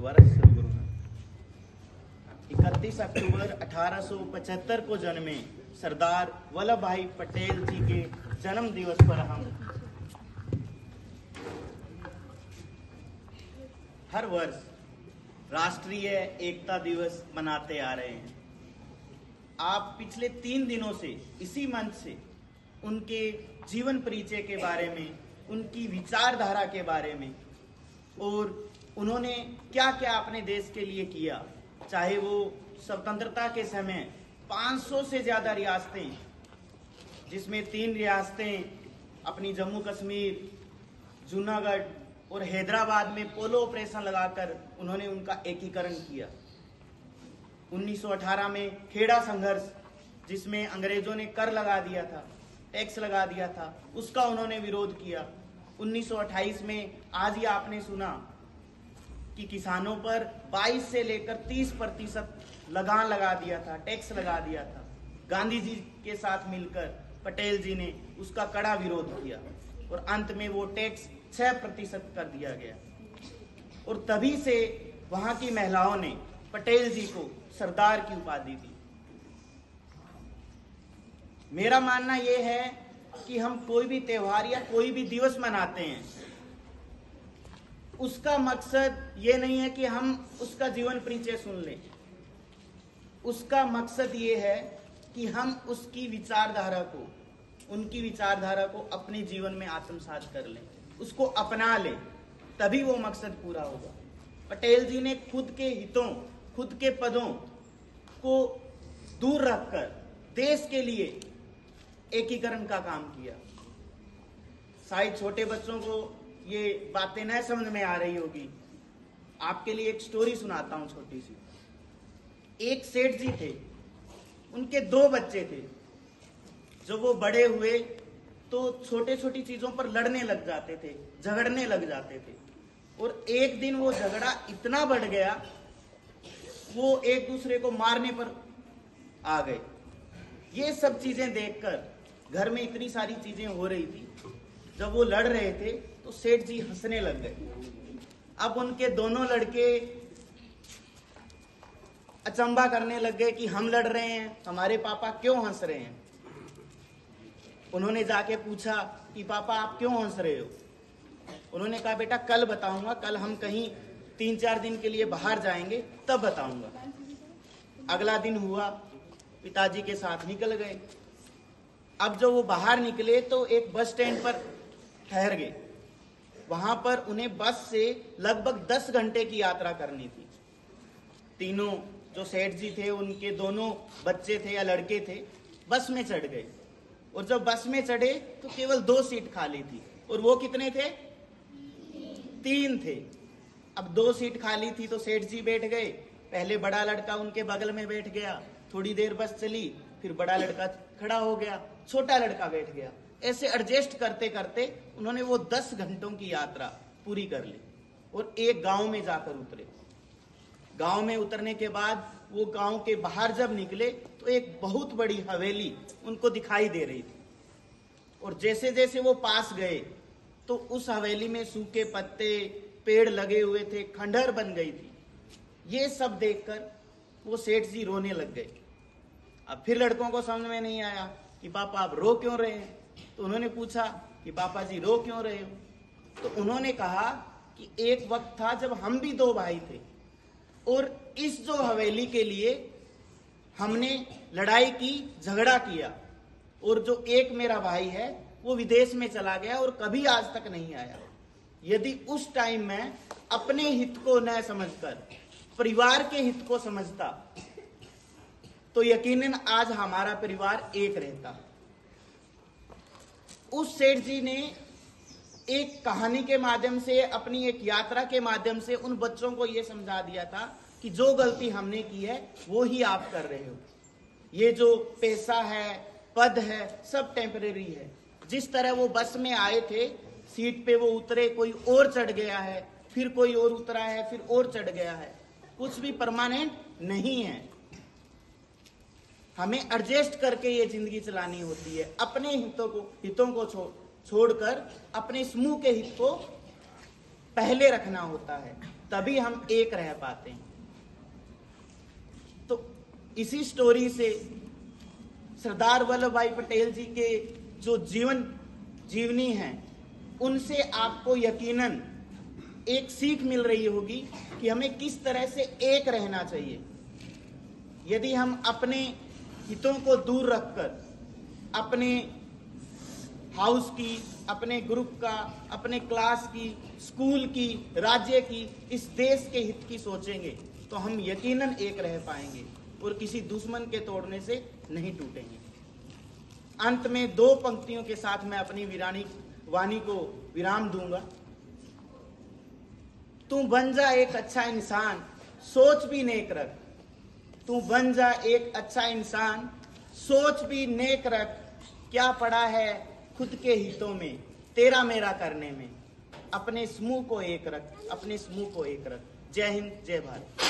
दोबारा शुरू करूंगा। 31 अक्टूबर 1875 को जन्मे सरदार वल्लभ भाई पटेल जी के जन्म दिवस पर हम हर वर्ष राष्ट्रीय एकता दिवस मनाते आ रहे हैं। आप पिछले 3 दिनों से इसी मंच से उनके जीवन परिचय के बारे में, उनकी विचारधारा के बारे में और उन्होंने क्या क्या अपने देश के लिए किया, चाहे वो स्वतंत्रता के समय 500 से ज़्यादा रियासतें, जिसमें 3 रियासतें अपनी जम्मू कश्मीर, जूनागढ़ और हैदराबाद में पोलो ऑपरेशन लगाकर उन्होंने उनका एकीकरण किया। 1918 में खेड़ा संघर्ष, जिसमें अंग्रेजों ने कर लगा दिया था, टैक्स लगा दिया था, उसका उन्होंने विरोध किया। 1928 में आज ही आपने सुना कि किसानों पर 22 से लेकर 30% लगान लगा दिया था, टैक्स लगा दिया था। गांधी जी के साथ मिलकर पटेल जी ने उसका कड़ा विरोध किया और अंत में वो टैक्स 6% कर दिया गया। और तभी से वहां की महिलाओं ने पटेल जी को सरदार की उपाधि दी। मेरा मानना यह है कि हम कोई भी त्योहार या कोई भी दिवस मनाते हैं, उसका मकसद ये नहीं है कि हम उसका जीवन परिचय सुन लें। उसका मकसद ये है कि हम उसकी विचारधारा को, उनकी विचारधारा को अपने जीवन में आत्मसात कर लें, उसको अपना लें, तभी वो मकसद पूरा होगा। पटेल जी ने खुद के हितों, खुद के पदों को दूर रखकर देश के लिए एकीकरण का काम किया। शायद छोटे बच्चों को ये बातें न समझ में आ रही होगी। आपके लिए एक स्टोरी सुनाता हूं छोटी सी। एक सेठ जी थे, उनके 2 बच्चे थे। जब वो बड़े हुए तो छोटे छोटी चीजों पर लड़ने लग जाते थे, झगड़ने लग जाते थे। और एक दिन वो झगड़ा इतना बढ़ गया, वो एक दूसरे को मारने पर आ गए। ये सब चीजें देखकर घर में इतनी सारी चीजें हो रही थी, जब वो लड़ रहे थे तो सेठ जी हंसने लग गए। अब उनके दोनों लड़के अचंभा करने लग गए कि हम लड़ रहे हैं, हमारे पापा क्यों हंस रहे हैं। उन्होंने जाके पूछा कि पापा आप क्यों हंस रहे हो। उन्होंने कहा बेटा कल बताऊंगा, कल हम कहीं 3-4 दिन के लिए बाहर जाएंगे, तब बताऊंगा। अगला दिन हुआ, पिताजी के साथ निकल गए। अब जब वो बाहर निकले तो एक बस स्टैंड पर ठहर गए। वहां पर उन्हें बस से लगभग 10 घंटे की यात्रा करनी थी। तीनों जो सेठ जी थे, उनके दोनों बच्चे थे या लड़के थे, बस में चढ़ गए। और जब बस में चढ़े तो केवल 2 सीट खाली थी। और वो कितने थे? 3 थे। अब 2 सीट खाली थी तो सेठ जी बैठ गए। पहले बड़ा लड़का उनके बगल में बैठ गया। थोड़ी देर बस चली, फिर बड़ा लड़का खड़ा हो गया, छोटा लड़का बैठ गया। ऐसे एडजस्ट करते करते उन्होंने वो 10 घंटों की यात्रा पूरी कर ली और एक गांव में जाकर उतरे। गांव में उतरने के बाद वो गांव के बाहर जब निकले तो एक बहुत बड़ी हवेली उनको दिखाई दे रही थी। और जैसे जैसे वो पास गए तो उस हवेली में सूखे पत्ते, पेड़ लगे हुए थे, खंडहर बन गई थी। ये सब देखकर वो सेठ जी रोने लग गए। अब फिर लड़कों को समझ में नहीं आया कि पापा आप रो क्यों रहे हैं। तो उन्होंने पूछा कि पापा जी रो क्यों रहे हो। तो उन्होंने कहा कि एक वक्त था जब हम भी 2 भाई थे और इस जो हवेली के लिए हमने लड़ाई की, झगड़ा किया, और जो एक मेरा भाई है वो विदेश में चला गया और कभी आज तक नहीं आया। यदि उस टाइम में अपने हित को न समझकर परिवार के हित को समझता तो यकीनन आज हमारा परिवार एक रहता। उस सेठ जी ने एक कहानी के माध्यम से, अपनी एक यात्रा के माध्यम से उन बच्चों को यह समझा दिया था कि जो गलती हमने की है वो ही आप कर रहे हो। ये जो पैसा है, पद है, सब टेम्परेरी है। जिस तरह वो बस में आए थे, सीट पे वो उतरे, कोई और चढ़ गया है, फिर कोई और उतरा है, फिर और चढ़ गया है, कुछ भी परमानेंट नहीं है। हमें एडजस्ट करके ये जिंदगी चलानी होती है। अपने हितों को छोड़कर अपने समूह के हित को पहले रखना होता है। तभी हम एक रह पाते हैं। तो इसी स्टोरी से सरदार वल्लभ भाई पटेल जी के जो जीवनी है, उनसे आपको यकीनन एक सीख मिल रही होगी कि हमें किस तरह से एक रहना चाहिए। यदि हम अपने हितों को दूर रखकर अपने हाउस की, अपने ग्रुप का, अपने क्लास की, स्कूल की, राज्य की, इस देश के हित की सोचेंगे तो हम यकीनन एक रह पाएंगे और किसी दुश्मन के तोड़ने से नहीं टूटेंगे। अंत में 2 पंक्तियों के साथ मैं अपनी वाणी को विराम दूंगा। तू बन जा एक अच्छा इंसान, सोच भी नेक रख। तू बन जा एक अच्छा इंसान, सोच भी नेक रख। क्या पड़ा है खुद के हितों में, तेरा मेरा करने में। अपने समूह को एक रख, अपने समूह को एक रख। जय हिंद, जय भारत।